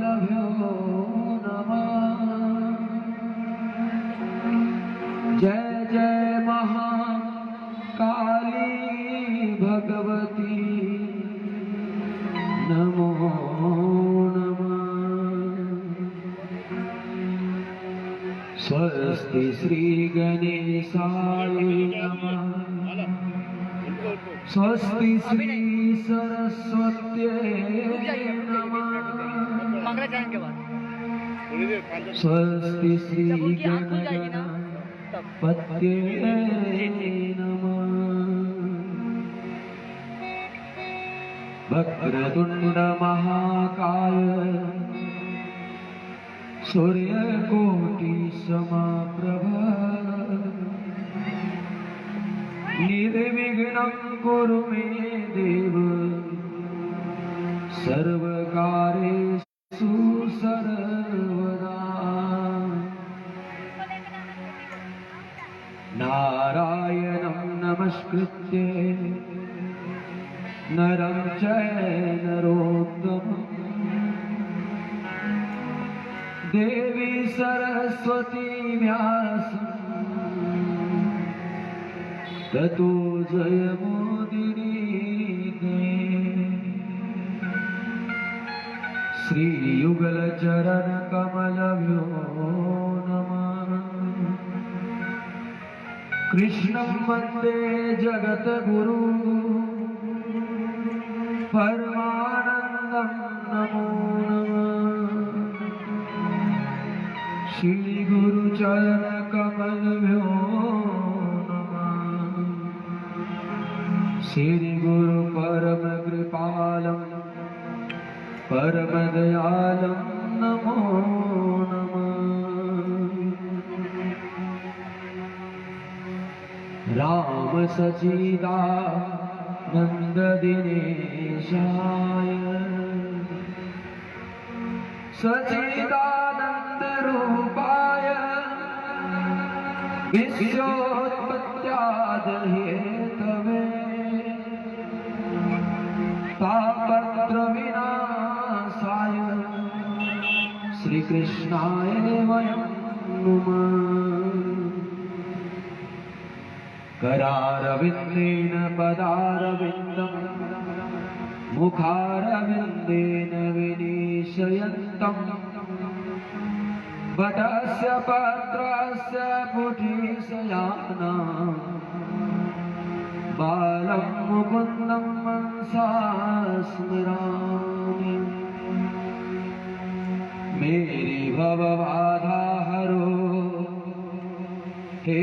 लभ्यो नमः। जय जय महाकाली भगवती नमो नमः। स्वस्ति श्री गणेशाय नमः। स्वस्ति श्री सरस्वत्यै नमः। स्वस्ति श्री गणपतये नमः। वक्रतुंड महाकाय सूर्यकोटि समप्रभा निर्विघ्नं कुरु मे देव सर्वकार्येषु सर्वदा। नारायणं नमस्कृत्य नरं चैव नरोत्तमं देवी सरस्वती व्यासं ततो जयमुदीरये। श्रीयुगलचरणकमलभ्यो नमः। कृष्णं वन्दे जगद्गुरु परमानन्दं नमो नमः। श्रीगुरुचरणकमलभ्यो नमः। श्रीगुरु परम कृपालं परम दयालं नमो नमः। राम सच्चिदानंद दिनेशाय सच्चिदानंद रूपाय विश्वोत्पत्त्यादिहेतवे तापत्र विनाशाय श्री कृष्णाय वयं नमः। करारविन्देन पदारविन्दं मुखारविन्देन विनिशयन्तं वटस्य पत्रस्य पुटिशयानां बालं मुकुन्दं मनसा स्मरामि। मेरी भवबाधा हरो हे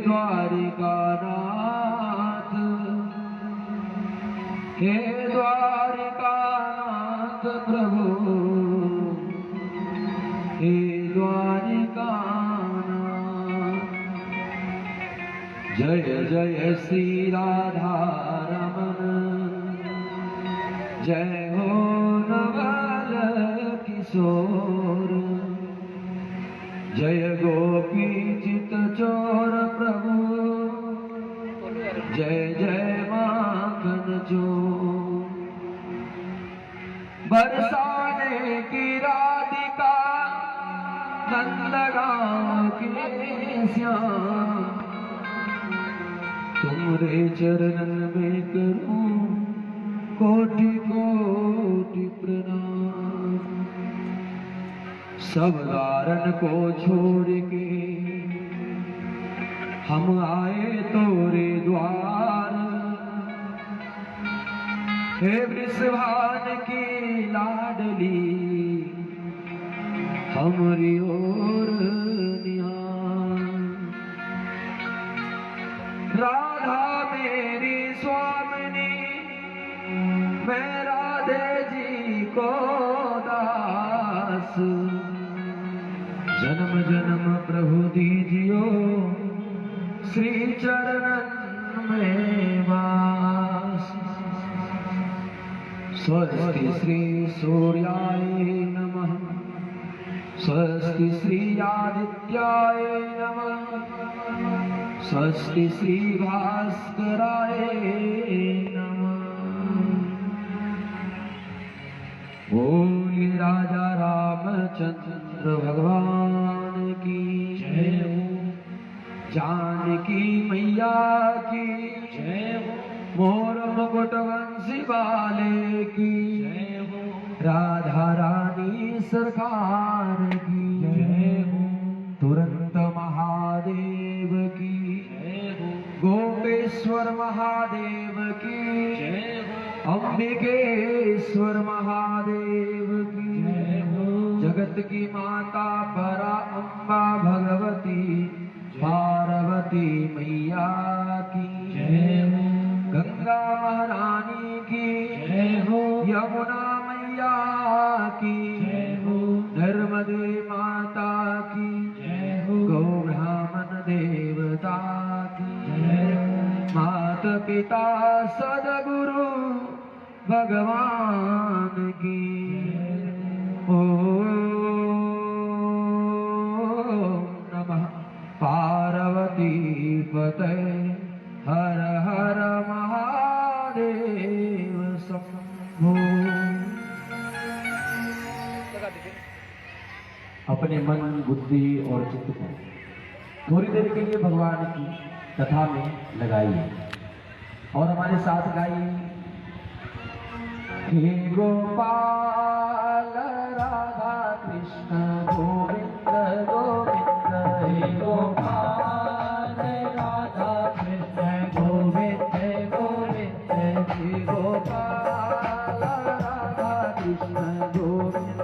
द्वारिकानाथ, हे द्वारिकानाथ प्रभु, हे द्वारिकानाथ। जय जय श्री राधा रमण, जय हो नवल किशोर, जय गोपी चित चोर प्रभु, जय जय माखन चोर। बरसाने की राधिका नंदगांव के श्याम, तुम्हारे चरणन में करूं कोटि कोटि प्रणाम। सब दारन को छोड़ के हम आए तोरे द्वार, हे वृषभान की लाडली हमरी ओर निहार। राधा मेरी स्वामिनी, मैं राधे जी को दास, जन्म जन्म प्रभु दीजियो श्री चरणन में वास। स्वस्ति श्री सूर्याय नमः। स्वस्ति श्री आदित्याय नमः। स्वस्ति श्री भास्कराय नमः। बोलिए राजा रामचंद्र भगवान की जय हो। जानकी मैया की जय हो। मोर मुकुट वंशी वाले की जय हो। राधा रानी सरकार की जय हो। तुरंत महादेव की जय हो। गोपेश्वर महादेव की जय हो। अंबिकेश्वर महादेव की जय हो। जगत की माता परा अम्बा भगवती पार्वती मैया की जय हो। गंगा महारानी की जय हो। यमुना मैया की जय हो। नर्मदे माता की जय हो। गौ ब्राह्मण देवता की जय हो। मात पिता सदगुरु भगवान की ओम नमः पार्वती पते हर हर महादेव शंभो। अपने मन, बुद्धि और चित्त को थोड़ी देर के लिए भगवान की कथा में लगाइए और हमारे साथ गाइए। हे गोपाल राधा कृष्ण गोविंद गोविंद हे गोपाल राधा कृष्ण गोविंद गोविंद हे गोपाल राधा कृष्ण गोविंद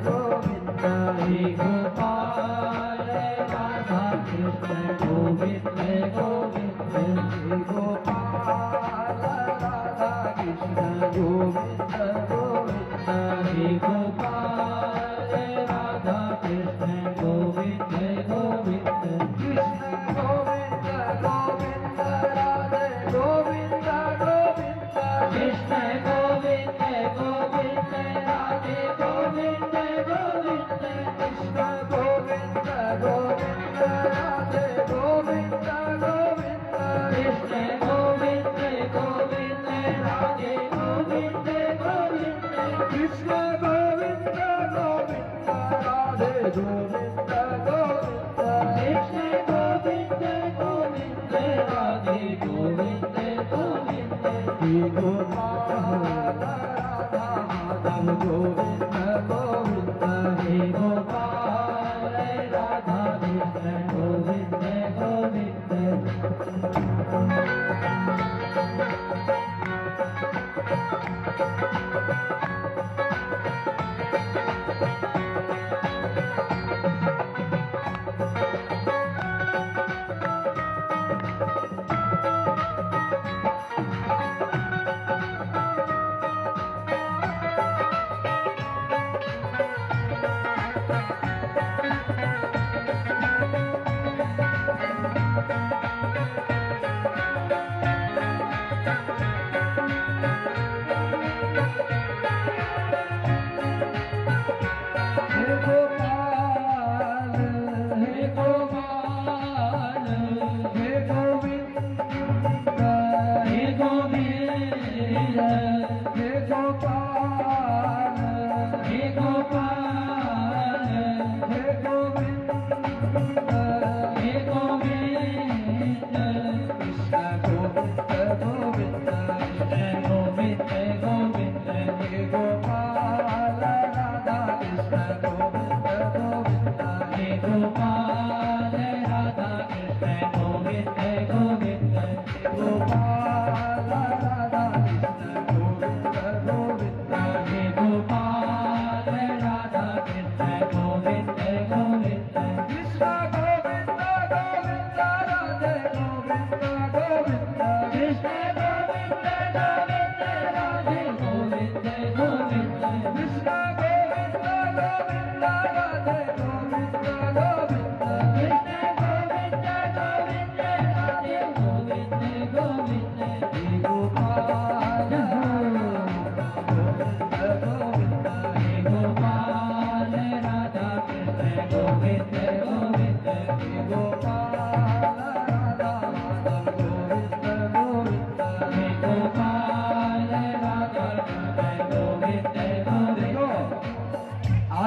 गोविंद हे गोपाल राधा कृष्ण गोविंद गोविंद हे गोपाल राधा कृष्ण गोविंद गोविंद हे गोपाल राधा कृष्ण गोविंद गोविंद कृष्ण गोविंद गोविंद राधे गोविंद गोविंद कृष्ण गोविंद गोविंद राधे गोविंद गोविंद कृष्ण गोविंद गोविंद राधे गोविंद गोविंद कृष्ण गोविंद गोविंद राधे गोविंद गोविंद कृष्ण गोविंद गोविंद राधे गोविंद गोविंद कृष्ण गोविंद गोविंद राधे गोविंद गोविंद हे गोपाल राधा माधव गोविंद गोविंद हे गोपाल राधा कृष्ण गोविंद गोविंद।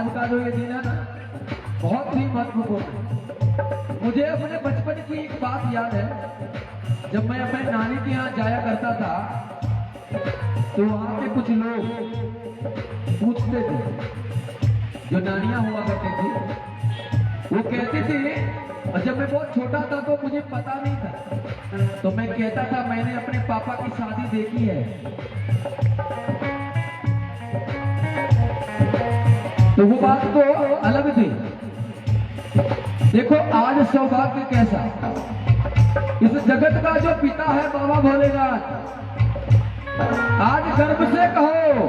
आज का जो ये दिन है ना, बहुत ही महत्वपूर्ण है। मुझे अपने बचपन की एक बात याद है। जब मैं अपने नानी के यहाँ जाया करता था, तो वहाँ के कुछ लोग पूछते थे, जो नानियाँ हुआ करती थी, वो कहते थे, और जब मैं बहुत छोटा था तो मुझे पता नहीं था, तो मैं कहता था मैंने अपने पापा की शादी देखी है। तो वो बात तो अलग थी। देखो आज सौभाग्य कैसा, इस जगत का जो पिता है बाबा भोलेनाथ, आज गर्व से कहो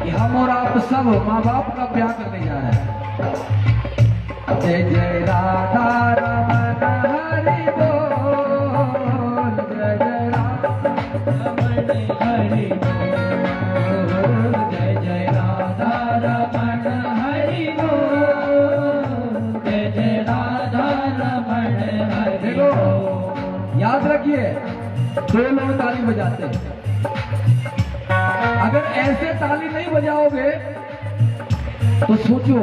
कि हम और आप सब माँ बाप का ब्याह करने जा रहे हैं। जय जय राधा रमन हरि बोल, जय जय राधा रमन हरि बोल, जय जय राधा रमन हरि बोल, जय जय राधा रमन हरि बोल। याद रखिए, दो लोग ताली बजाते हैं। अगर ऐसे ताली नहीं बजाओगे तो सोचो,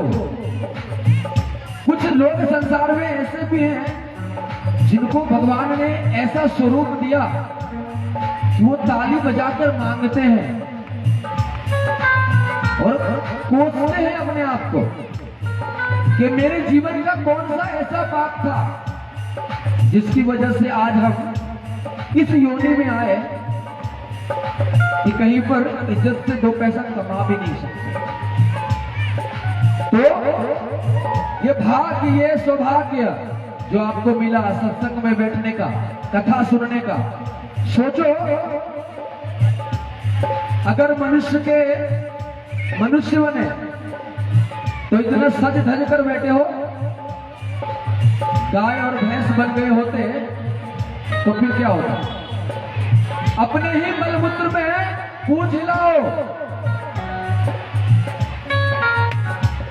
कुछ लोग संसार में ऐसे भी हैं जिनको भगवान ने ऐसा स्वरूप दिया कि वो ताली बजाकर मांगते हैं और कोसते हैं अपने आप को कि मेरे जीवन का कौन सा ऐसा पाप था जिसकी वजह से आज हम इस योनि में आए कि कहीं पर इज्जत से दो पैसा कमा भी नहीं सकते। तो ये भाग्य, ये सौभाग्य जो आपको मिला सत्संग में बैठने का, कथा सुनने का, सोचो अगर मनुष्य बने तो इतना सज धज कर बैठे हो, गाय और भैंस बन गए होते तो फिर क्या होता? अपने ही मलमूत्र में पूछ हिलाओ।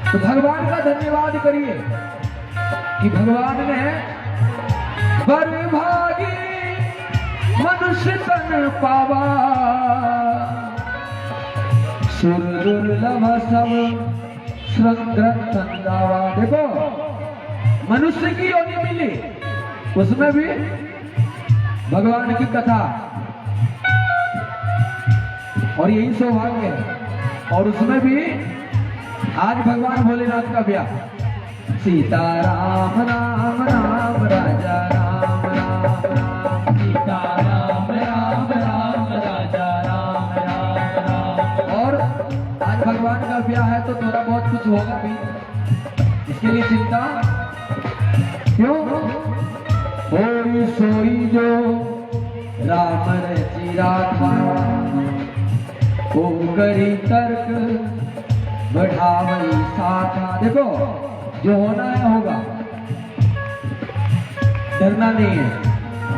तो भगवान का धन्यवाद करिए कि भगवान ने बरभागी मनुष्य तन पावा, सुर दुर्लभ सब श्रृंग गावा। देखो मनुष्य की योनि मिली, उसमें भी भगवान की कथा, और यही सौभाग्य है। और उसमें भी आज भगवान भोलेनाथ का ब्याह। सीता राम राम राम राजा राम राम राम, सीता राम राम राम राजा राम राम राम। और आज भगवान का ब्याह है तो थोड़ा बहुत कुछ होगा भी, इसके लिए चिंता क्यों? कोई सोई जो राम रचिरा था, वो करी तर्क बढ़ावई साथा। देखो जो होना है होगा, डरना नहीं है।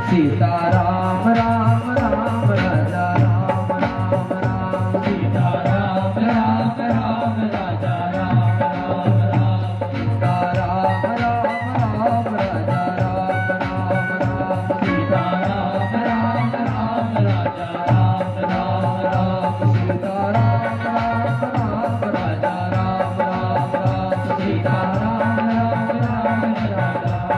सीता राम राम राम राजा राम राम राम, सीता राम राम राम राजा राम राम राम, सीता राम राम राम राजा राम राम राम, सीता राम राम राम राजा राम राम राम, सीता राम राम राम राजा राम राम राम, सीता राम राम राम राजा राम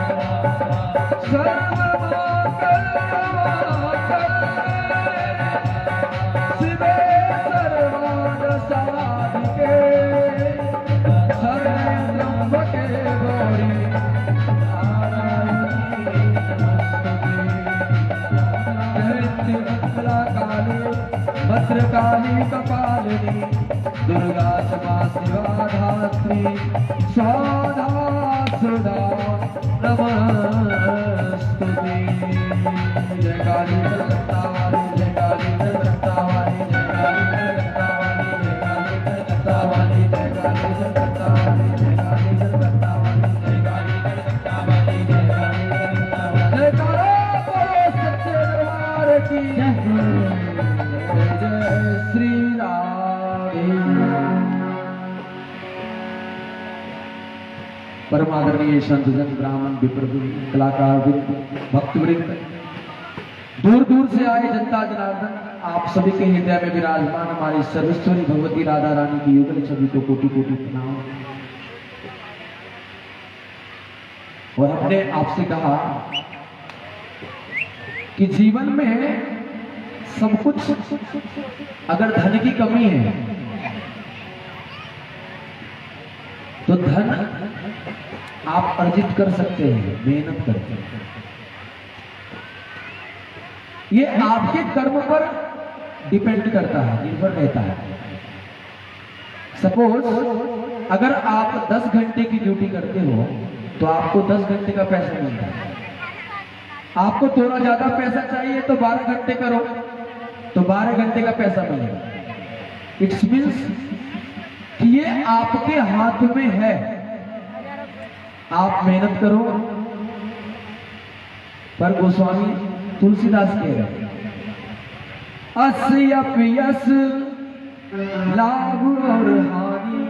शिवे सर्वांग साधिके, शरणं त्र्यंबके गौरी नारायणी काली भद्रकाली कपालिनी, दुर्गा क्षमा शिवा धात्री, सौधा सुधा नमस्तुते। जय काली कलकत्ता वाली, जय काली कलकत्ता वाली, जय काली कलकत्ता वाली, जय काली कलकत्ता वाली, जय काली कलकत्ता वाली, जय काली कलकत्ता वाली, जय काली कलकत्ता वाली, जय काली कलकत्ता वाली। जयकारा बोलो सच्चे दरबार की जय। जय श्री राम। परमादरणीय संतजन, ब्राह्मण, विप्रवृंद, कलाकार वृंद, भक्तवृंद, दूर दूर से आए जनता जनार्दन, आप सभी के हृदय में विराजमान हमारी सर्वेश्वरी भगवती राधा रानी की युगल छवि को कोटि कोटि प्रणाम। और हमने आपसे कहा कि जीवन में सब कुछ, अगर धन की कमी है तो धन आप अर्जित कर सकते हैं मेहनत करके। ये आपके कर्म पर डिपेंड करता है, निर्भर रहता है। सपोज अगर आप 10 घंटे की ड्यूटी करते हो तो आपको 10 घंटे का पैसा मिलता है। आपको थोड़ा ज्यादा पैसा चाहिए तो 12 घंटे करो तो 12 घंटे का पैसा मिलेगा। इट्स मीन्स कि ये आपके हाथ में है, आप मेहनत करो। पर गोस्वामी तुलसीदास कह रहे अस्य अपयस लाभ और हानि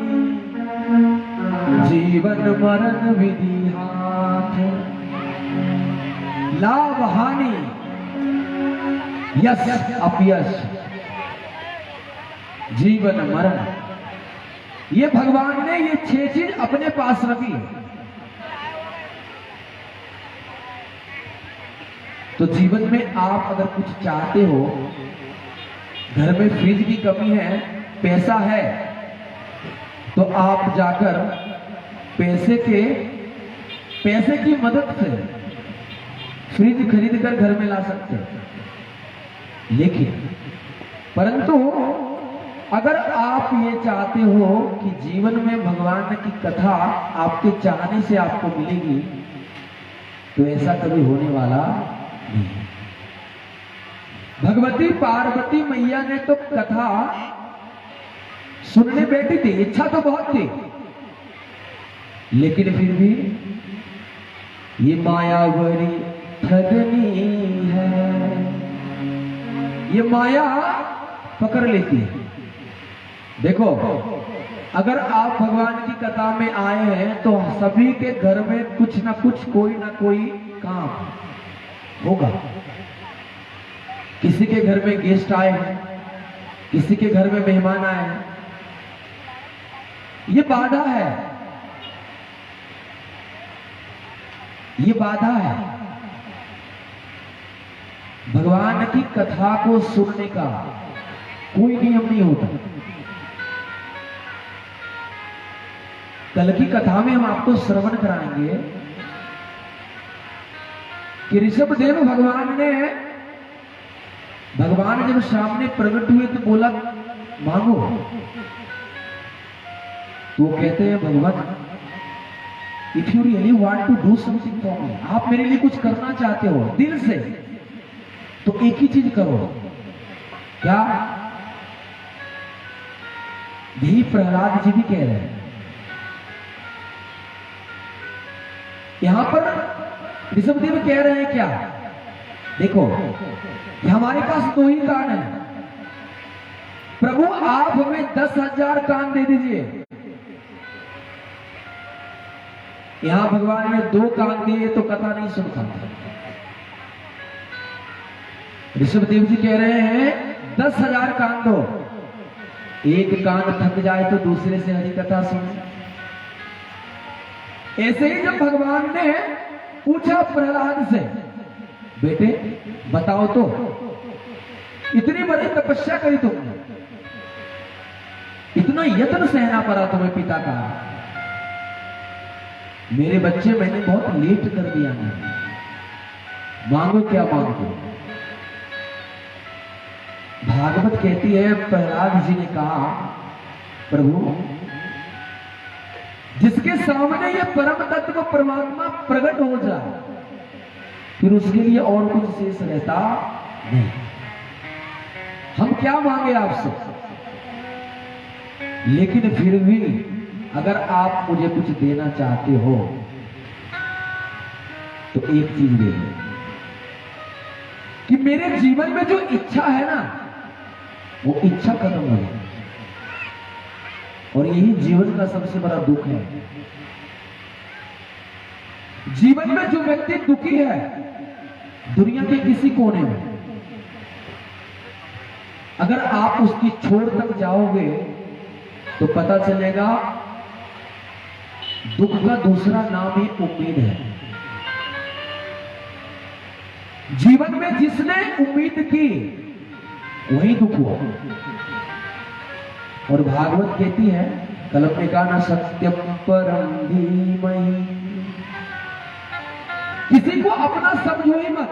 जीवन मरण विधि हाथ। लाभ हानि, यश अपयश, जीवन मरण, ये भगवान ने ये 6 चीज अपने पास रखी है। तो जीवन में आप अगर कुछ चाहते हो, घर में फ्रिज की कमी है, पैसा है, तो आप जाकर पैसे की मदद से फ्रिज खरीद कर घर में ला सकते हैं। लेकिन परंतु अगर आप ये चाहते हो कि जीवन में भगवान की कथा आपके चाहने से आपको मिलेगी, तो ऐसा कभी होने वाला नहीं। भगवती पार्वती मैया ने तो कथा सुनने बैठी थी, इच्छा तो बहुत थी, लेकिन फिर भी ये माया बड़ी ठगनी है, ये माया पकड़ लेती है। देखो, अगर आप भगवान की कथा में आए हैं तो सभी के घर में कुछ ना कुछ, कोई ना कोई काम होगा। किसी के घर में गेस्ट आए हैं, किसी के घर में मेहमान आए हैं, ये बाधा है, ये बाधा है। भगवान की कथा को सुनने का कोई नियम नहीं होता। कल की कथा में हम आपको श्रवण कराएंगे कि ऋषभदेव भगवान जब सामने प्रकट हुए तो बोला मांगो। तो वो कहते हैं भगवान, if you really want to do something for me, आप मेरे लिए कुछ करना चाहते हो दिल से, तो एक ही चीज करो। क्या? यही प्रहलाद जी भी कह रहे हैं। यहां पर ऋषभदेव कह रहे हैं क्या? देखो, हमारे पास 2 ही कान है, प्रभु आप हमें 10,000 कान दे दीजिए। यहां भगवान ने 2 कान दिए तो कथा नहीं सुन पाता। ऋषभदेव जी कह रहे हैं 10,000 कान दो, एक कान थक जाए तो दूसरे से हरि कथा सुन। ऐसे ही जब भगवान ने पूछा प्रहलाद से, बेटे बताओ तो, इतनी बड़ी तपस्या करी तुमने, इतना यत्न सहना पड़ा तुम्हें पिता का, मेरे बच्चे मैंने बहुत लेट कर दिया है, मांगो क्या मांगो। भागवत कहती है, प्रहलाद जी ने कहा प्रभु जिसके सामने ये परम तत्व परमात्मा प्रकट हो जाए फिर उसके लिए और कुछ शेष रहता नहीं। हम क्या मांगे आपसे, लेकिन फिर भी अगर आप मुझे कुछ देना चाहते हो तो एक चीज दे दो कि मेरे जीवन में जो इच्छा है ना, वो इच्छा खत्म हो जाए। और यही जीवन का सबसे बड़ा दुख है। जीवन में जो व्यक्ति दुखी है दुनिया के किसी कोने में, अगर आप उसकी छोर तक जाओगे तो पता चलेगा दुख का दूसरा नाम ही उम्मीद है। जीवन में जिसने उम्मीद की वही दुख हुआ। और भागवत कहती है कल्पनिका न सत्यम परम धीमहि, किसी को अपना समझो ही मत,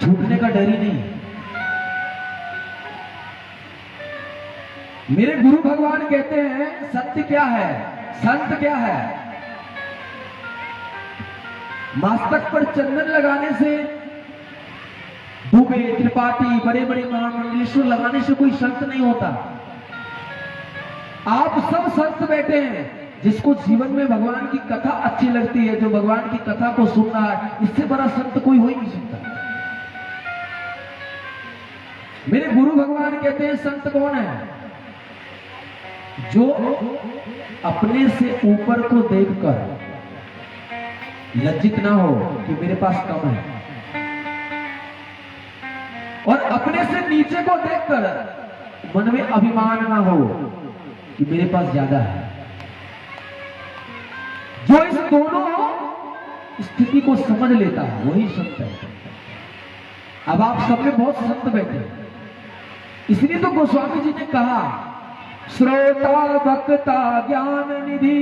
छूटने का डर ही नहीं। मेरे गुरु भगवान कहते हैं सत्य क्या है, संत क्या है। मस्तक पर चंदन लगाने से, दुबे त्रिपाठी बड़े बड़े महामंडलेश्वर लगाने से कोई संत नहीं होता। आप सब संत बैठे हैं, जिसको जीवन में भगवान की कथा अच्छी लगती है, जो भगवान की कथा को सुन रहा है, इससे बड़ा संत कोई हो ही नहीं सकता। मेरे गुरु भगवान कहते हैं संत कौन है, जो अपने से ऊपर को देखकर लज्जित ना हो कि मेरे पास कम है, और अपने से नीचे को देखकर मन में अभिमान ना हो कि मेरे पास ज्यादा है। जो इस दोनों स्थिति को समझ लेता है वही संत है। अब आप सब में बहुत संत बैठे हैं, इसलिए तो गोस्वामी जी ने कहा श्रोता वक्ता ज्ञान निधि,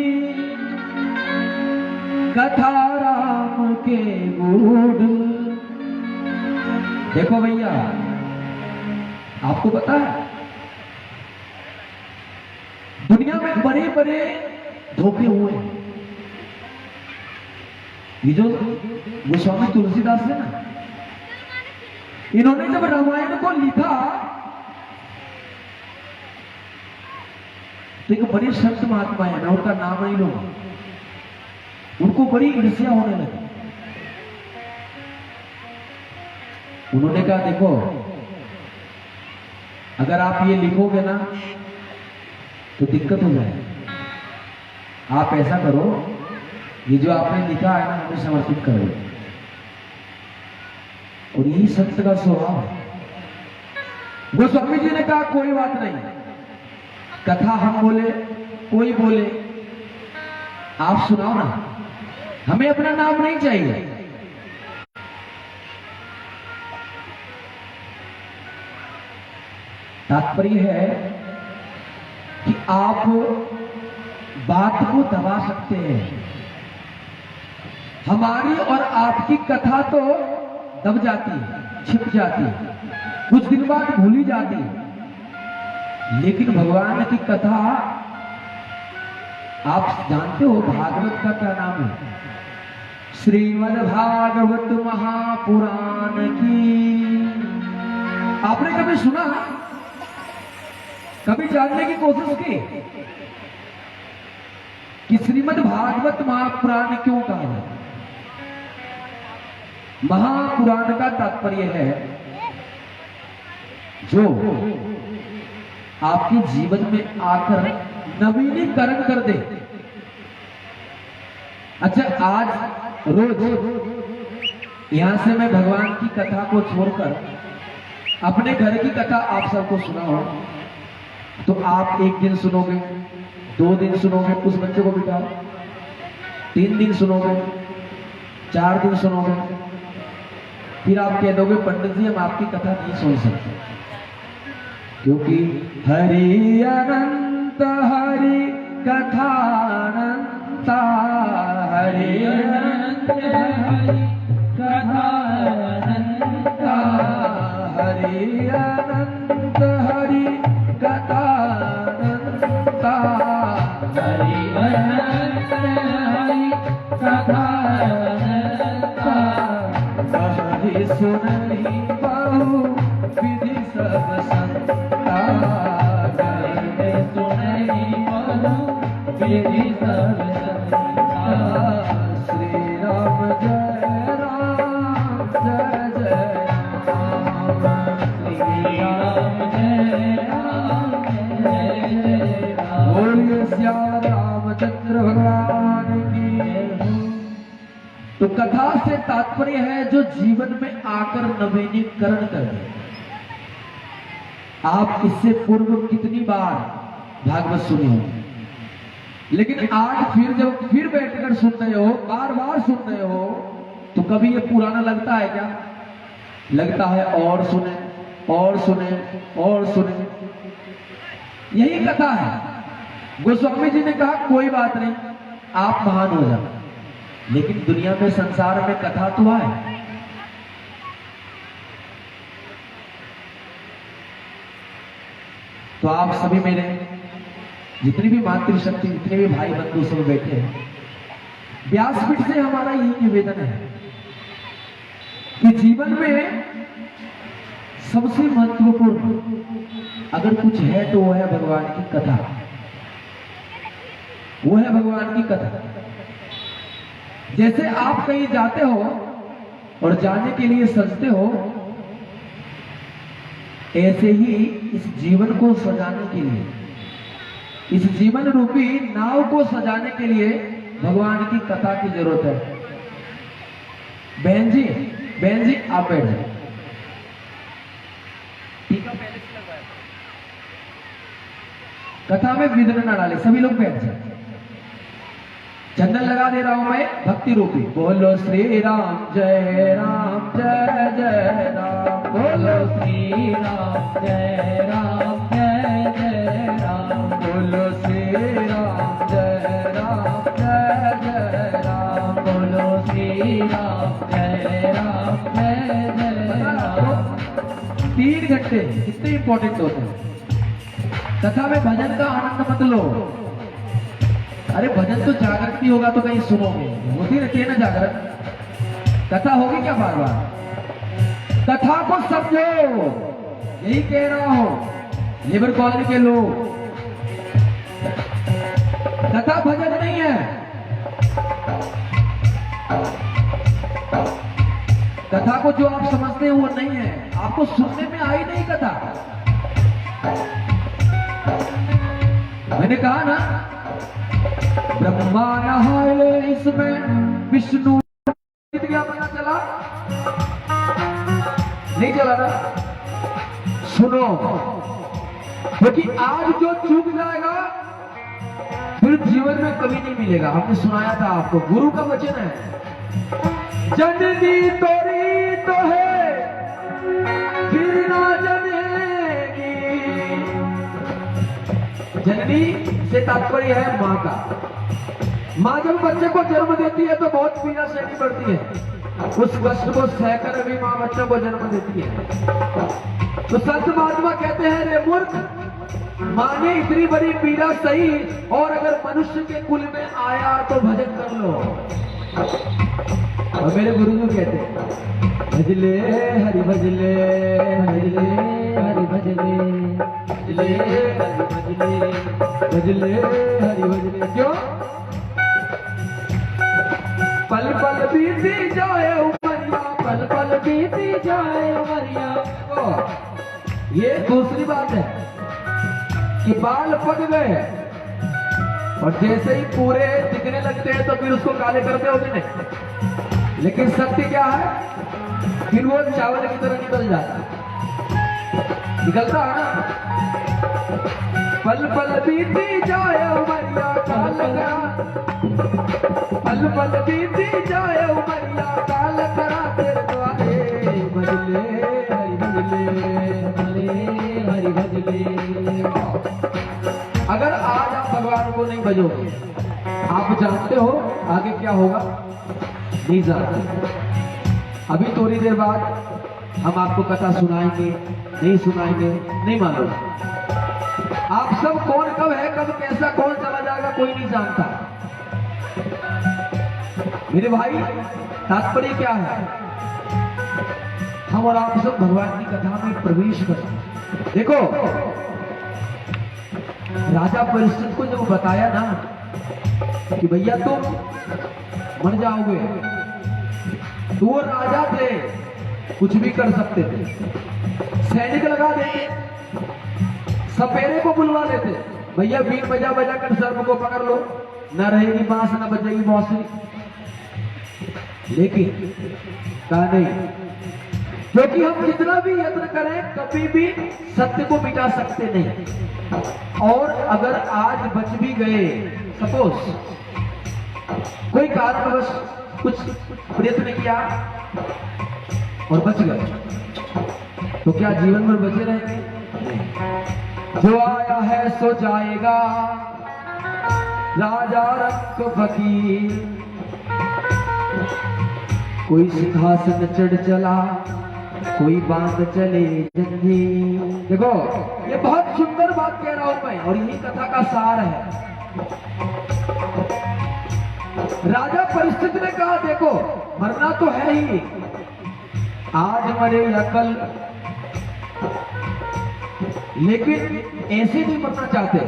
कथा राम के गूढ़। देखो भैया, आपको पता है दुनिया में बड़े बड़े धोखे हुए हैं। ये जो गोस्वामी तुलसीदास है ना, इन्होंने जब रामायण को लिखा तो एक बड़े संत महात्मा है, मैं उनका नाम नहीं लूंगा, उनको बड़ी ईर्ष्या होने लगी। उन्होंने कहा देखो, अगर आप ये लिखोगे ना तो दिक्कत हो जाए। आप ऐसा करो, ये जो आपने लिखा है ना हमें समर्पित करो। और यही संत का स्वभाव है। गोस्वामी जी ने कहा कोई बात नहीं, कथा हम बोले कोई बोले, आप सुनाओ ना, हमें अपना नाम नहीं चाहिए। तात्पर्य है कि आप बात को दबा सकते हैं। हमारी और आपकी कथा तो दब जाती है, छिप जाती है, कुछ दिन बाद भूली जाती है। लेकिन भगवान की कथा आप जानते हो, भागवत का क्या नाम है? श्रीमद् भागवत महापुराण की। आपने कभी सुना, कभी जानने की कोशिश की कि श्रीमद् भागवत महापुराण क्यों कहा है? महापुराण का तात्पर्य है जो आपके जीवन में आकर नवीनीकरण कर दे। अच्छा, आज रोज यहां से मैं भगवान की कथा को छोड़कर अपने घर की कथा आप सबको सुनाऊं, तो आप एक दिन सुनोगे, 2 दिन सुनोगे, उस बच्चे को बिठाओ, 3 दिन सुनोगे, 4 दिन सुनोगे, फिर आप कह दोगे पंडित जी हम आपकी कथा नहीं सुन सकते, क्योंकि हरि अनंत हरि कथा अनंता, हरि अनंत हरि कथा अनंता, हरि अनंत हरि कथा अनंता, हरि अनंत हरि कथा अनंता, हरि सुनहि बहु विधि सब संता, हरि सुनहि बहु विधि सब संता। श्री राम जय राम जय जय राम, श्री राम जय राम जय जय राम, बोलिए श्याम रामचंद्र भगवान की जय। तो कथा से तात्पर्य है जो जीवन में आकर नवीनीकरण कर दे। आप इससे पूर्व कितनी बार भागवत सुने हो, लेकिन आज फिर बैठकर सुन रहे हो, बार बार सुन रहे हो, तो कभी ये पुराना लगता है क्या? लगता है और सुने और सुने और सुने। यही कथा है। गोस्वामी जी ने कहा कोई बात नहीं, आप महान हो जाओ, लेकिन दुनिया में, संसार में कथा तो है। तो आप सभी मेरे जितनी भी मातृशक्ति, जितने भी भाई बंधु सब बैठे हैं, व्यासपीठ से हमारा यही निवेदन है कि जीवन में सबसे महत्वपूर्ण अगर कुछ है तो वो है भगवान की कथा। वो है भगवान की कथा। जैसे आप कहीं जाते हो और जाने के लिए सजते हो, ऐसे ही इस जीवन को सजाने के लिए, इस जीवन रूपी नाव को सजाने के लिए भगवान की कथा की जरूरत है। बहन जी आप बैठ जाए। टीका पहले से लगवाया। कथा में विघ्न न डाले, सभी लोग बैठ जाए। चंदन लगा दे रहा हूं मैं भक्ति रूपी। बोलो श्री राम जय राम जय जय राम, बोलो श्री राम जय राम जय जय राम, बोलो श्री राम जय राम जय जय राम, बोलो श्री राम जय राम जय जय राम। 3 घंटे कितने इंपॉर्टेंट होते हैं। कथा में भजन का आनंद मत लो। अरे भजन तो जागृति होगा तो कहीं सुनोगे, होती रहती है ना जागरण। कथा होगी क्या बार बार? कथा को समझो, यही कह रहा हूं लेबर कॉलोनी के लोग। कथा भजन नहीं है। कथा को जो आप समझते हैं वो नहीं है, आपको सुनने में आई नहीं कथा। मैंने कहा ना, ब्रह्मा नहाए इसमें विष्णु पता चला नहीं चला ना? सुनो, क्योंकि आज जो चूक जाएगा फिर जीवन में कभी नहीं मिलेगा। हमने सुनाया था आपको, गुरु का वचन है, जननी तोरी तो है फिर ना जनेगी। जननी से तात्पर्य है माँ का। माँ जब बच्चे को जन्म देती है तो बहुत पीड़ा सहनी पड़ती है। उस कष्ट को सहकर भी माँ बच्चों को जन्म देती है। तो संत महात्मा कहते हैं, रे मूर्ख, माँ ने इतनी बड़ी पीड़ा सही, और अगर मनुष्य के कुल में आया तो भजन कर लो। और मेरे गुरु जी कहते हैं, भजले हरि भजले, भजले हरि भजले, भजले हरि भजले, भजले हरि भजले। क्यों? पल पल बीती जाए उमरिया, पल पल बीती जाए उमरिया। ये दूसरी बात है कि बाल पक गए और जैसे ही पूरे दिखने लगते हैं तो फिर उसको काले करते हो कि नहीं? लेकिन सत्य क्या है, फिर वो चावल की तरह निकल जाता है, निकलता है ना। पल पल बीती जाए उमरिया, काल करा, पल पल बीती जाए उमरिया, काल करा तेरे द्वारे। भजले हरि भजले, भजले हरि भजले। अगर आज आप भगवान को नहीं भजोगे, आप जानते हो आगे क्या होगा? नहीं जानते। अभी थोड़ी देर बाद हम आपको कथा सुनाएंगे, नहीं सुनाएंगे नहीं मालूम। आप सब कौन कब है, कब कैसा, कौन चला जाएगा, कोई नहीं जानता। मेरे भाई, तात्पर्य क्या है? हम और आप सब भगवान की कथा में प्रवेश कर सकते। देखो, राजा परीक्षित को जब बताया ना कि भैया तुम मर जाओगे, तो वो राजा थे, कुछ भी कर सकते थे। सैनिक लगा देते, सपेरे को बुलवा लेते, भैया बीन बजा बजा कर सर्प को पकड़ लो, न रहेगी बांस न बजेगी बांसुरी। लेकिन कहा नहीं, क्योंकि हम कितना भी यत्न करें कभी भी सत्य को मिटा सकते नहीं। और अगर आज बच भी गए, सपोज कोई कारणवश कुछ प्रयत्न किया और बच गए, तो क्या जीवन भर बचे रहेंगे? जो आया है सो जाएगा, राजा रंग फकीर। कोई सिंहासन चढ़ चला, कोई बांध चले जंजीर। देखो ये बहुत सुंदर बात कह रहा हूं मैं, और यही कथा का सार है। राजा परिस्थिति ने कहा देखो मरना तो है ही, आज मरे या कल, लेकिन ऐसे नहीं मरना चाहते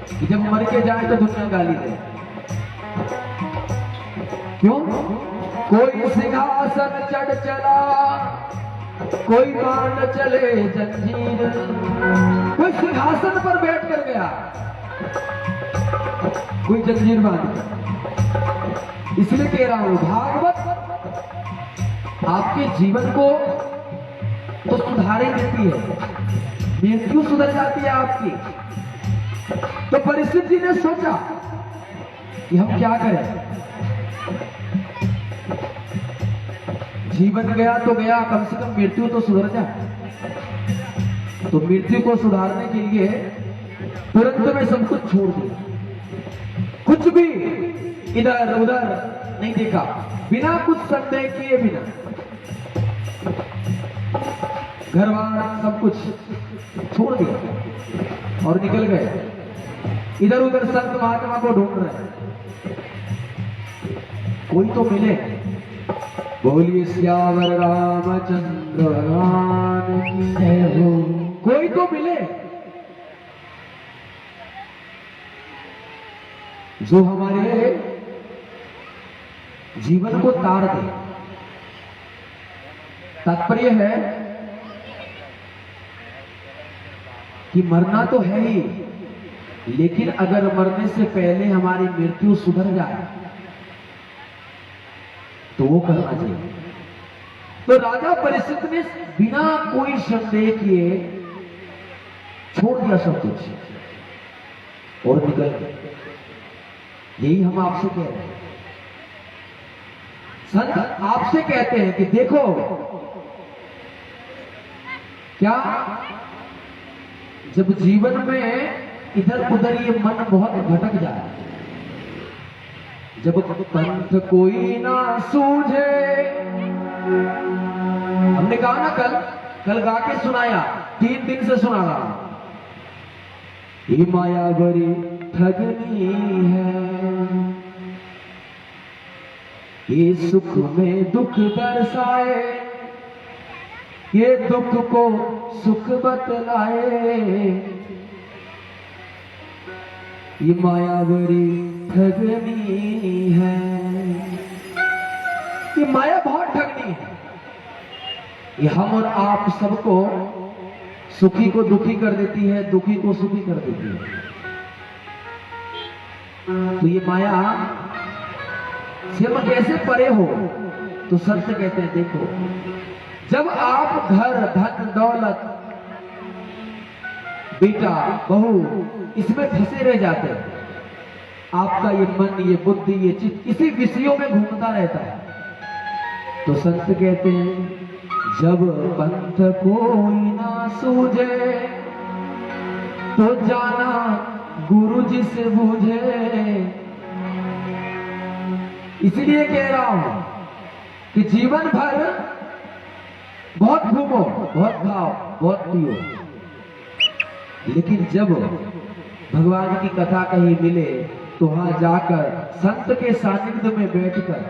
कि जब मर के जाए तो दुनिया गाली दे। क्यों? कोई सिंहासन चढ़ चला, कोई बांध चले जंजीर। कोई सिंहासन पर बैठ कर गया, कोई जंजीर बांध कर। इसलिए कह रहा हूं भागवत आपके जीवन को तो सुधार ही देती है, मृत्यु सुधर जाती है आपकी। तो परिस्थिति ने सोचा कि हम क्या करें, जीवन गया तो गया, कम से कम मृत्यु तो सुधर जाए। तो मृत्यु को सुधारने के लिए तुरंत में सब कुछ छोड़ दिया, कुछ भी इधर उधर नहीं देखा, बिना कुछ संदेह किए, बिना घर बार सब कुछ छोड़ दिया और निकल गए। इधर उधर संत महात्मा को ढूंढ रहे, कोई तो मिले। बोलिए श्यावर रामचंद्र भगवान की जय हो। कोई तो मिले जो हमारे जीवन को तार दे। तात्पर्य है कि मरना तो है ही, लेकिन अगर मरने से पहले हमारी मृत्यु सुधर जाए तो वो करना चाहिए। तो राजा परिस्थिति ने बिना कोई संदेह किए छोड़ दिया सब कुछ और निकल गए। यही हम आपसे कह रहे हैं, संत आपसे कहते हैं कि देखो क्या जब जीवन में इधर उधर ये मन बहुत भटक जाए, जब पंथ कोई ना सूझे। हमने कहा ना कल गा के सुनाया, 3 दिन से सुना रहा। ये माया बड़ी ठगनी है, ये सुख में दुख बरसाए, ये दुख को सुख बतलाए। ये माया बड़ी ठगनी है, ये माया बहुत ठगनी है। ये हम और आप सबको सुखी को दुखी कर देती है, दुखी को सुखी कर देती है। तो ये माया से हम कैसे परे हो? तो संत कहते हैं देखो, जब आप घर धन दौलत बेटा बहू इसमें फंसे रह जाते हैं, आपका ये मन ये बुद्धि ये चित्त इसी विषयों में घूमता रहता है, तो संत कहते हैं जब पंथ कोई ना सूझे तो जाना गुरु जी से बूझे। इसलिए कह रहा हूं कि जीवन भर बहुत घूमो, बहुत खाओ, बहुत पियो, लेकिन जब भगवान की कथा कहीं मिले तो वहां जाकर संत के सानिध्य में बैठकर,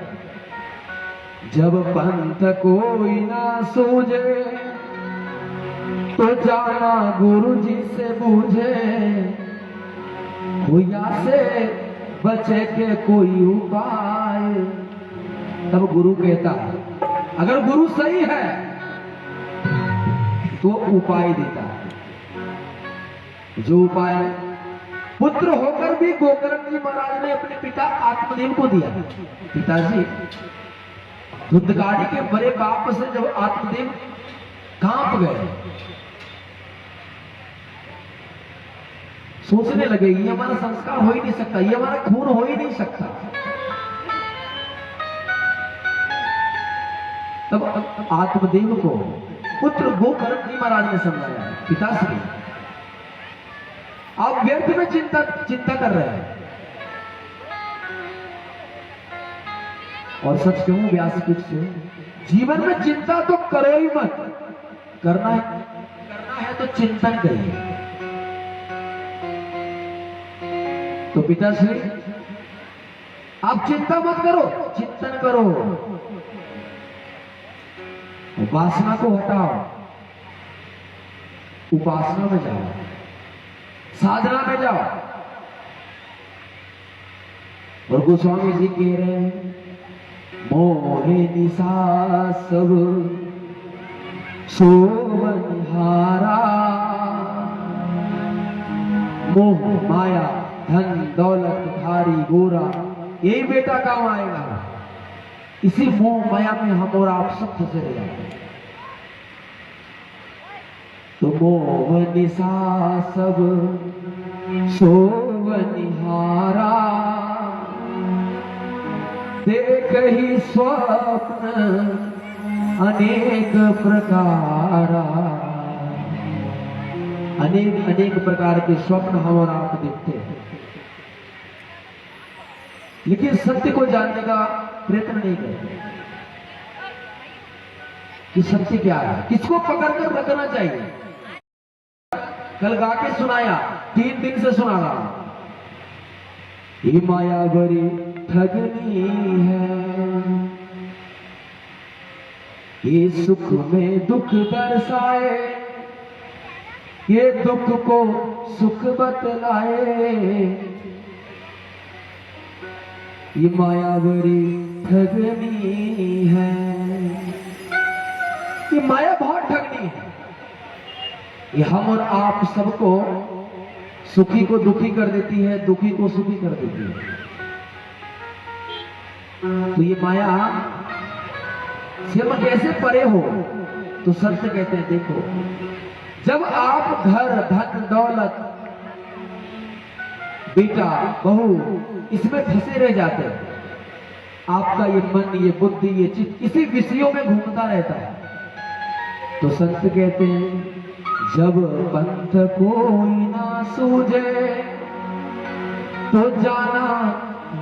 जब पंथ कोई ना सूझे तो जाना गुरु जी से बूझे। भैया से बचे के कोई उपाय, तब गुरु कहता है, अगर गुरु सही है तो उपाय देता है। जो उपाय पुत्र होकर भी गोकर्ण जी महाराज ने अपने पिता आत्मदेव को दिया। पिताजी धुंधकारी के बड़े बाप से जब आत्मदेव कांप गए, सोचने लगे ये हमारा संस्कार हो ही नहीं सकता, ये हमारा खून हो ही नहीं सकता। तब आत्मदेव को पुत्र गोकर्ण जी महाराज ने समझाया, पिताश्री आप व्यर्थ में चिंता कर रहे हैं। और सच कहूं व्यासपीठ से, जीवन में चिंता तो करो ही मत, करना है तो चिंतन करिए। तो पिताश्री आप चिंता मत करो, चिंतन करो, वासना को हटाओ, उपासना में जाओ, साधना में जाओ। और गोस्वामी जी कह रहे हैं, मोहे निशा सब सोवनहारा, मोह माया धन दौलत धारी गोरा, यही बेटा काम आएगा। इसी मोह माया में हम और आप सब फंसे रह जाते हैं। तो मोह निशा सब सोवनिहारा, देख ही स्वप्न अनेक प्रकारा, अनेक अनेक प्रकार के स्वप्न हम और आप देखते हैं, लेकिन सत्य को जानने का प्रयत्न नहीं करते कि सत्य क्या है, किसको पकड़कर रखना चाहिए। कल गा के सुनाया, 3 दिन से सुना रहा हूं, ये माया बड़ी ठगनी है, ये सुख में दुख दर्शाए, ये दुख को सुख बतलाए, ये माया बड़ी ठगनी है। ये माया बहुत ठगनी है, ये हम और आप सबको सुखी को दुखी कर देती है, दुखी को सुखी कर देती है। तो ये माया से हम कैसे परे हो, तो सत्य कहते हैं, देखो जब आप घर धन दौलत बेटा बहू इसमें फंसे रह जाते हैं, आपका ये मन ये बुद्धि ये चित्त इसी विषयों में घूमता रहता है, तो संत कहते हैं जब पंथ कोई ना सूझे तो जाना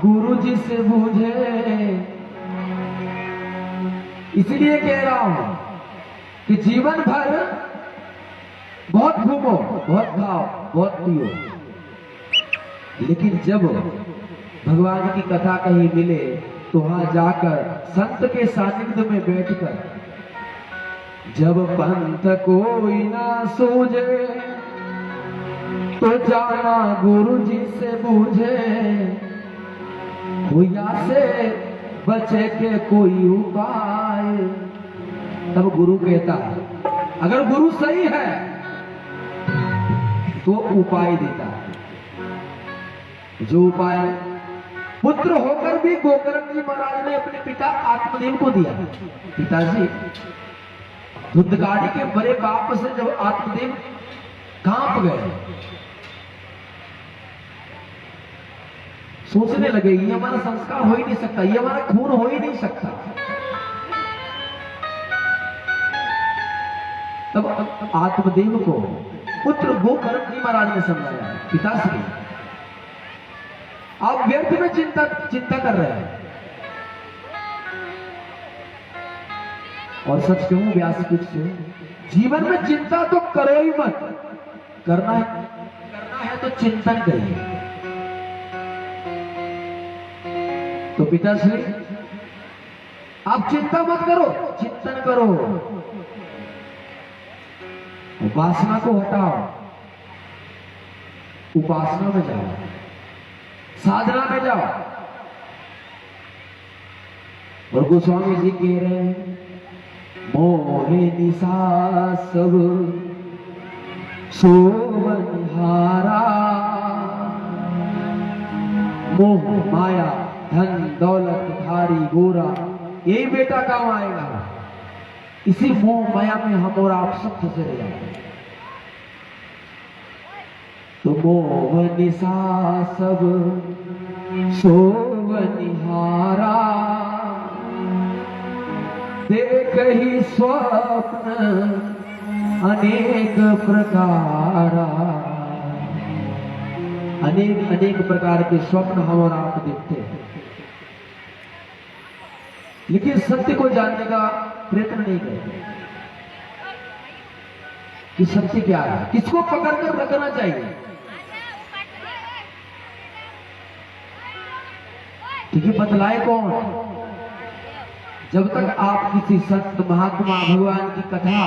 गुरु जी से बूझे। इसलिए कह रहा हूं कि जीवन भर बहुत घूमो, बहुत खाओ, बहुत पियो, लेकिन जब भगवान की कथा कहीं मिले तो वहां जाकर संत के सानिध्य में बैठकर, जब पंथ कोई ना सूझे तो जाना गुरु जी से बूझे, हुआ से बचे के कोई उपाय। तब गुरु कहता है, अगर गुरु सही है तो उपाय देता है। जो उपाय पुत्र होकर भी गोकर्ण जी महाराज ने अपने पिता आत्मदेव को दिया। पिताजी धुंधगाड़ी के बड़े बाप से जब आत्मदेव कांप गए, सोचने लगे ये हमारा संस्कार हो ही नहीं सकता, ये हमारा खून हो ही नहीं सकता। तब आत्मदेव को पुत्र गोकर्ण जी महाराज ने समझाया, पिताश्री आप व्यर्थ में चिंता कर रहे हैं। और सच कहूं व्यासपीठ से, जीवन में चिंता तो करो ही मत, करना है तो चिंतन करिए। तो पिताश्री आप चिंता मत करो, चिंतन करो, वासना को हटाओ, उपासना में जाओ, साधना में जाओ। और गोस्वामी जी कह रहे हैं, मोहे निशा सब सोवनहारा, मोह माया धन दौलत धारी गोरा, यही बेटा काम आएगा। इसी मोह माया में हम और आप सब फंसे रह जाते हैं। तो मोह निशा सब सोवनिहारा, देख ही स्वप्न अनेक प्रकारा। अनेक अनेक प्रकार के स्वप्न हम और आप देखते हैं, लेकिन सत्य को जानने का प्रयत्न नहीं करते कि सत्य क्या है, किसको पकड़कर रखना चाहिए। क्योंकि बतलाए कौन? जब तक आप किसी संत महात्मा भगवान की कथा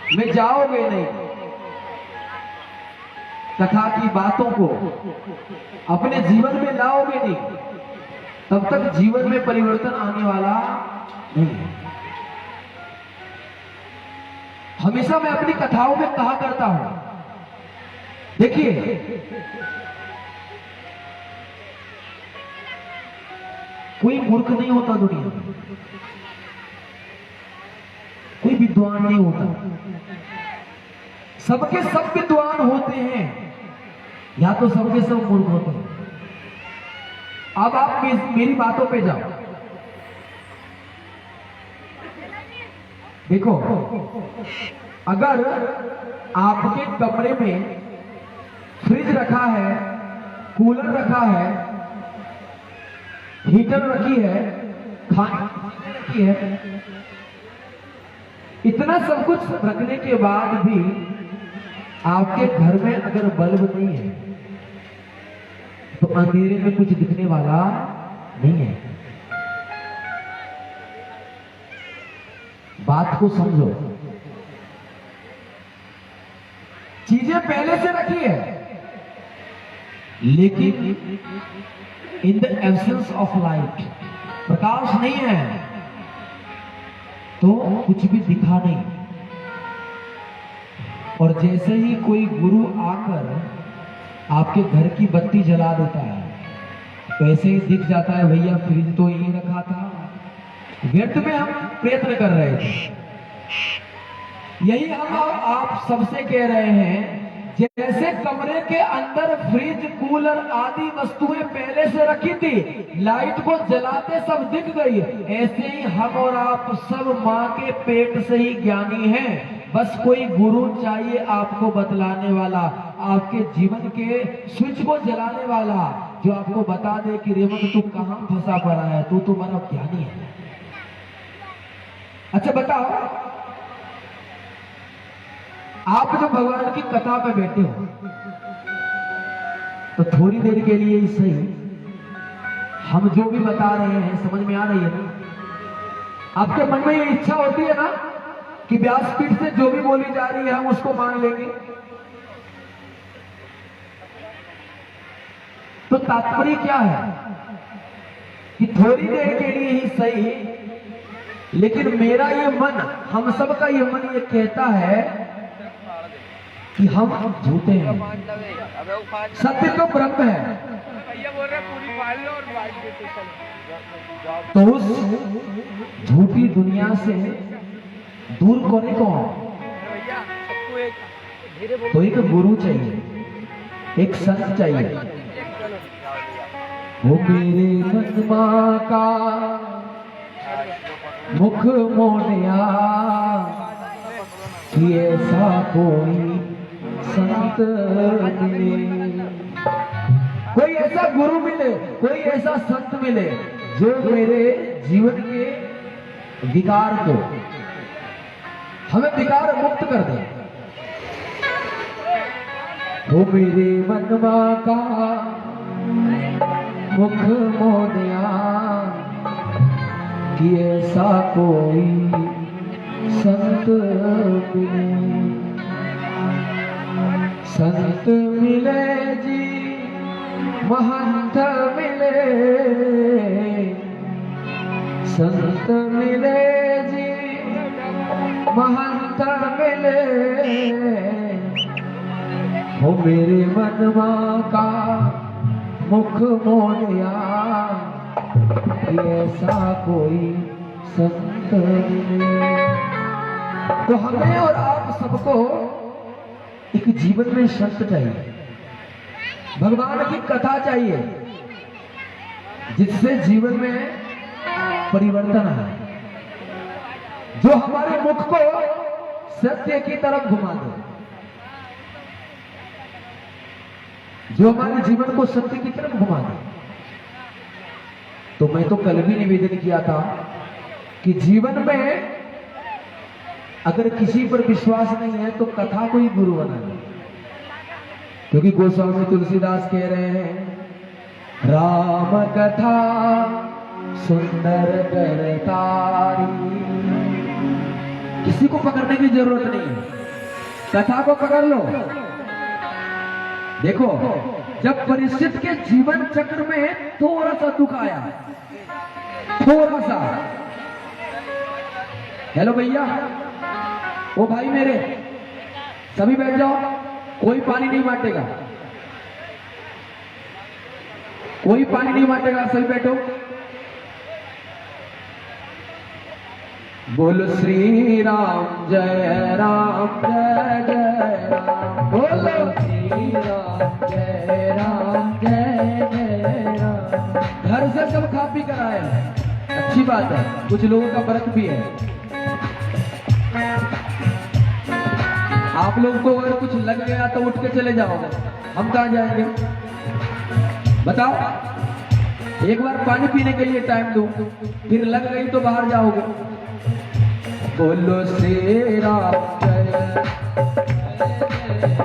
में जाओगे नहीं, कथा की बातों को अपने जीवन में लाओगे नहीं, तब तक जीवन में परिवर्तन आने वाला नहीं है। हमेशा मैं अपनी कथाओं में कहा करता हूं, देखिए कोई मूर्ख नहीं होता दुनिया में, कोई विद्वान नहीं होता, सबके सब विद्वान होते हैं या तो सबके सब मूर्ख होते हैं। अब आप मेरी बातों पे जाओ, देखो अगर आपके कमरे में फ्रिज रखा है, कूलर रखा है, हीटर रखी है, खाना रखी है, इतना सब कुछ रखने के बाद भी आपके घर में अगर बल्ब नहीं है तो अंधेरे में कुछ दिखने वाला नहीं है। बात को समझो, चीजें पहले से रखी है, लेकिन in the absence of light, प्रकाश नहीं है तो कुछ भी दिखा नहीं। और जैसे ही कोई गुरु आकर आपके घर की बत्ती जला देता है, वैसे ही दिख जाता है भैया फ्रिज तो यहीं रखा था, व्यर्थ में हम प्रयत्न कर रहे थे। यही हम आप सबसे कह रहे हैं, जैसे कमरे के अंदर फ्रिज कूलर आदि वस्तुएं पहले से रखी थी, लाइट को जलाते सब दिख गई, ऐसे ही हम और आप सब मां के पेट से ही ज्ञानी हैं। बस कोई गुरु चाहिए आपको बतलाने वाला, आपके जीवन के स्विच को जलाने वाला, जो आपको बता दे कि रेवंत तू कहां फंसा पड़ा है, तू तुम्हारा ज्ञानी है। अच्छा बताओ, आप जब भगवान की कथा पे बैठे हो तो थोड़ी देर के लिए ही सही हम जो भी बता रहे हैं समझ में आ रही है ना? आपके मन में ये इच्छा होती है ना कि व्यासपीठ से जो भी बोली जा रही है हम उसको मान लेंगे? तो तात्पर्य क्या है कि थोड़ी देर के लिए ही सही, लेकिन मेरा ये मन, हम सब का ये मन ये कहता है कि हम झूठे हैं, सत्य तो ब्रह्म है। तो उस झूठी दुनिया से दूर करे कौन? तो एक गुरु चाहिए, एक संत चाहिए। वो मेरे मनमा का मुख मोड़िया कि ऐसा कोई संत मिले, कोई ऐसा गुरु मिले, कोई ऐसा संत मिले जो मेरे जीवन के विकार को, हमें विकार मुक्त कर दे। वो मेरे मनवा का मुख मोड़िया कि ऐसा कोई संत मिले। संत मिले जी, महंत मिले, संत मिले जी, महंत मिले। वो मेरे मनवा का मुख मोड़िया ऐसा कोई संत मिले। तो हमें और आप सबको एक जीवन में संत चाहिए, भगवान की कथा चाहिए, जिससे जीवन में परिवर्तन आए, जो हमारे मुख को सत्य की तरफ घुमा दे, जो हमारे जीवन को सत्य की तरफ घुमा दे। तो मैं तो कल भी निवेदन किया था कि जीवन में अगर किसी पर विश्वास नहीं है तो कथा को ही गुरु बना ले, क्योंकि गोस्वामी तुलसीदास कह रहे हैं राम कथा सुंदर करतारी। किसी को पकड़ने की जरूरत नहीं है, कथा को पकड़ लो। देखो, जब परीक्षित के जीवन चक्र में थोड़ा सा दुख आया, थोड़ा सा, हेलो भैया, ओ भाई मेरे, सभी बैठ जाओ, कोई पानी नहीं बांटेगा, कोई पानी नहीं बांटेगा, सभी बैठो। बोलो श्री राम जय राम जय जय राम, बोलो श्री राम जय राम जय जय राम। घर से सब खा पी कर आए हैं, अच्छी बात है, कुछ लोगों का व्रत भी है। आप लोगों को अगर कुछ लग गया तो उठ के चले जाओगे, हम कहां जाएंगे बताओ। एक बार पानी पीने के लिए टाइम दो, फिर लग गई तो बाहर जाओगे। बोलो श्री राम जय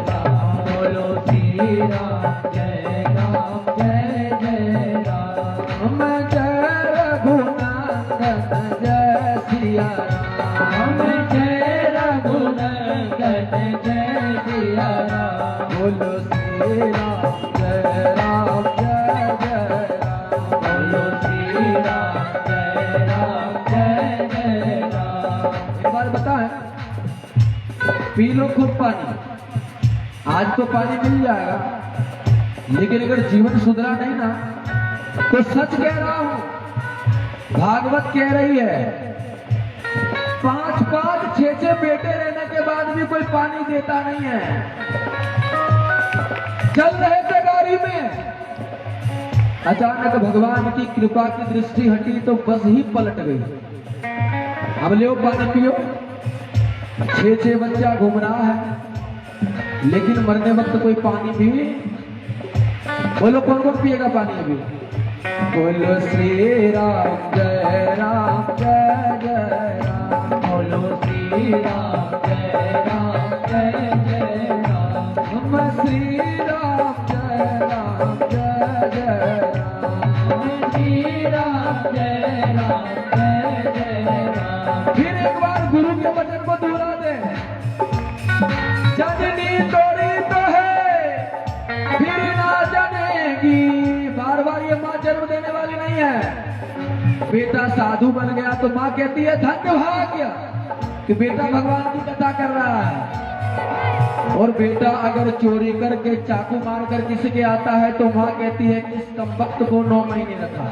राम, बोलो श्री राम जय राम जय जय राम, जय रघुनंदन जय सिया राम, जय रघुनंदन जय सिया राम। बोलो श्री राम जय राम जय जय राम, बोलो श्री राम जय राम जय जय राम। एक बार बताएं, पी लो खूब पानी, आज तो पानी मिल जाएगा, लेकिन अगर जीवन सुधरा नहीं ना तो सच कह रहा हूं, भागवत कह रही है 5-5, 6-6 बेटे रहने के बाद भी कोई पानी देता नहीं है। चल रहे थे गाड़ी में, अचानक भगवान की कृपा की दृष्टि हटी तो बस ही पलट गई। अब ले पानी पियो। 6-6 बच्चा घूम रहा है, लेकिन मरने वक्त कोई पानी भी, बोलो कौन कौन पिएगा पानी अभी। बोलो श्री राम जय राम जय जय राम, बोलो श्री राम जय राम जय जय राम, हम श्री राम जय राम जय जय राम, श्री राम जय राम जय जय राम। फिर एक बार गुरु के वचन को दोहरा दे, जननी तोरी तो है फिर ना जनेगी। बार बार ये माँ जन्म देने वाली नहीं है। बेटा साधु बन गया तो माँ कहती है धन्य भाग्य कि बेटा भगवान की कथा कर रहा है। और बेटा अगर चोरी करके चाकू मार कर किसी के आता है तो माँ कहती है कि इस कमबख्त को 9 महीने रखा।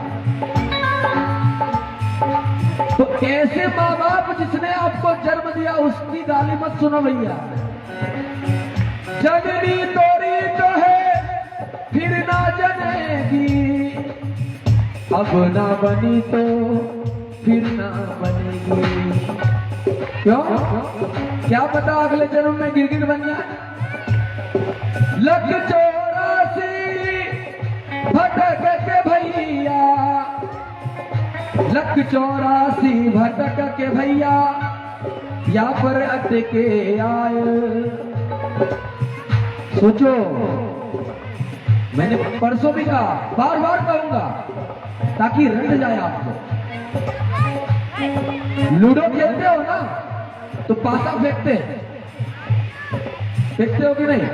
तो ऐसे माँ बाप जिसने आपको जन्म दिया उसकी गाली मत सुनो भैया। जननी तोरी तो है फिर ना जनेगी, अब ना बनी तो फिर ना बनेगी। क्यों? क्या पता अगले जन्म में गिरगिट बन जाए। लख 84 भटक के भैया, लख 84 भटक के भैया, या पर अटके आए। सोचो, मैंने परसों भी कहा, बार बार कहूंगा ताकि रट जाए आपको। लूडो खेलते हो ना तो पासा फेंकते हो कि नहीं?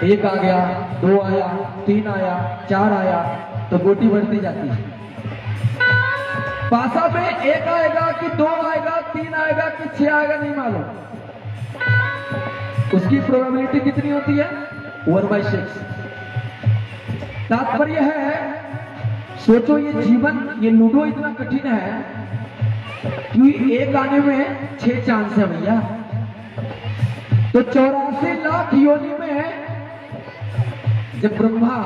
एक आ गया, 2 आया, 3 आया, 4 आया तो गोटी बढ़ती जाती है। पासा में 1 आएगा कि 2 आएगा, 3 आएगा कि 6 आएगा नहीं मालूम। उसकी प्रोबेबिलिटी कितनी होती है? 1/6। तात्पर्य है, सोचो ये जीवन, ये लूडो इतना कठिन है क्योंकि एक आने में 6 चांस है भैया। तो 84 लाख योनि में जब ब्रह्मा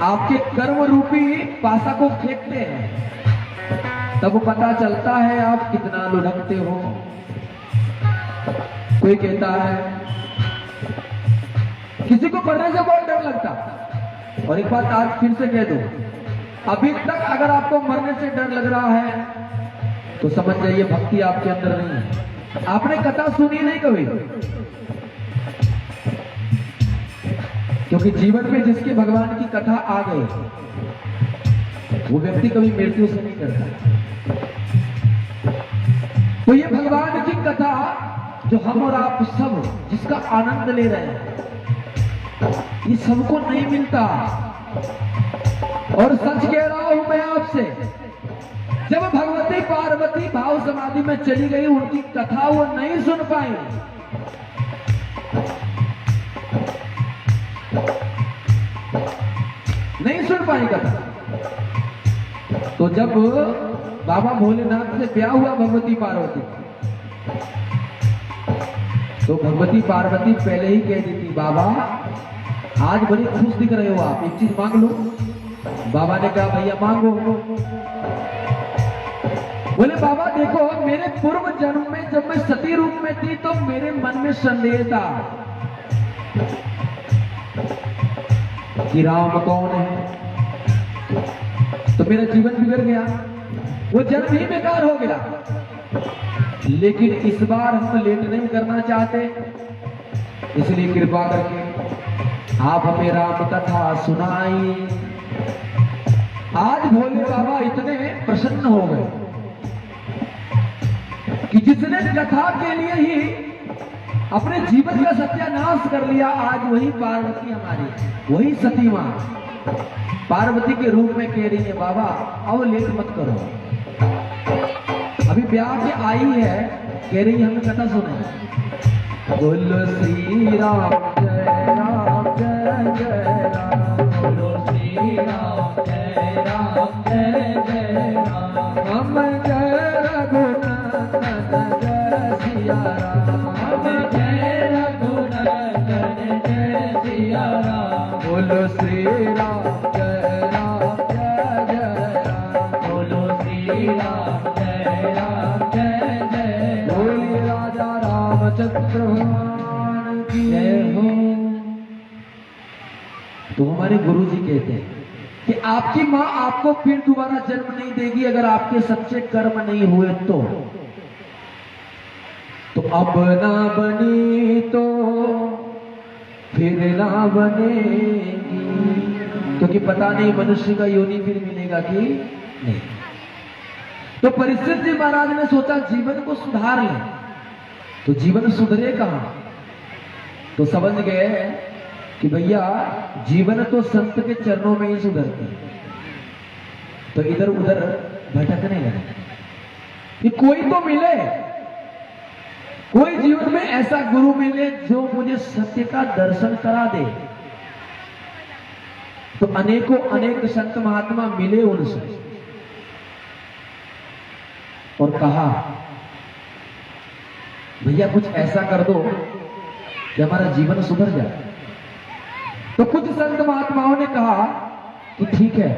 आपके कर्म रूपी पासा को फेंकते हैं तब पता चलता है आप कितना लुढ़कते हो। कोई कहता है किसी को मरने से बहुत डर लगता, और एक बात आज फिर से कह दूं, अभी तक अगर आपको मरने से डर लग रहा है तो समझ जाइए भक्ति आपके अंदर नहीं है। आपने कथा सुनी नहीं कभी, क्योंकि जीवन में जिसके भगवान की कथा आ गई वो व्यक्ति कभी मृत्यु से नहीं करता। तो ये भगवान की कथा जो हम और आप सब जिसका आनंद ले रहे हैं, ये सबको नहीं मिलता। और सच कह रहा हूं मैं आपसे, जब भगवती पार्वती भाव समाधि में चली गई उनकी कथा वो नहीं सुन पाई। नहीं सुन पाई कथा। तो जब बाबा भोलेनाथ से ब्याह हुआ भगवती पार्वती, तो भगवती पार्वती पहले ही कह दी थी बाबा आज बड़ी खुश दिख रहे हो आप, एक चीज मांग लो। बाबा ने कहा भैया मांगो। बोले बाबा देखो मेरे पूर्व जन्म में जब मैं सती रूप में थी तो मेरे मन में संदेह था कि राम कौन है, तो मेरा जीवन बिगड़ गया, वो जन्म ही बेकार हो गया। लेकिन इस बार हम लेट नहीं करना चाहते, इसलिए कृपा करके आप हमें राम कथा सुनाई। आज भोले बाबा इतने प्रसन्न हो गए कि जिसने कथा के लिए ही अपने जीवन का सत्यानाश कर लिया, आज वही पार्वती हमारी, वही सती मां पार्वती के रूप में कह रही है बाबा आओ लेट मत करो। अभी ब्याह के आई है, कह रही है हमें कथा सुने। बोलो श्री राम जय राम जय जय राम, बोलो श्री राम जय राम जय जय राम। हम जय रघुनंदन जय सिया राम, हम जय रघुनंदन जय सिया राम। बोलो श्री राम जय राम जय जय राम, बोलो श्री राम जय राम जय जय। बोलिए राजा रामचंद्र भगवान की जय हो। तो हमारे गुरु जी कहते हैं कि आपकी मां आपको फिर दोबारा जन्म नहीं देगी अगर आपके सच्चे कर्म नहीं हुए तो अब ना बनी तो फिर ना बनेगी, क्योंकि पता नहीं मनुष्य का योनि फिर मिलेगा कि नहीं। तो परिस्थिति जी महाराज ने सोचा जीवन को सुधार ले, तो जीवन सुधरे कहां। तो समझ गए कि भैया जीवन तो संत के चरणों में ही सुधरती है। तो इधर उधर भटकने लगे कि कोई तो मिले, कोई जीवन में ऐसा गुरु मिले जो मुझे सत्य का दर्शन करा दे। तो अनेकों अनेक संत महात्मा मिले उनसे और कहा भैया कुछ ऐसा कर दो कि हमारा जीवन सुधर जाए। तो कुछ संत महात्माओं ने कहा कि ठीक है,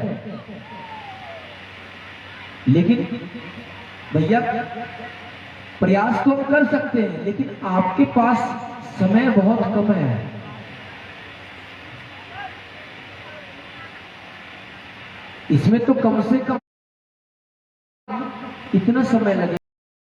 लेकिन भैया प्रयास तो हम कर सकते हैं, लेकिन आपके पास समय बहुत कम है। इसमें तो कम से कम इतना समय लगे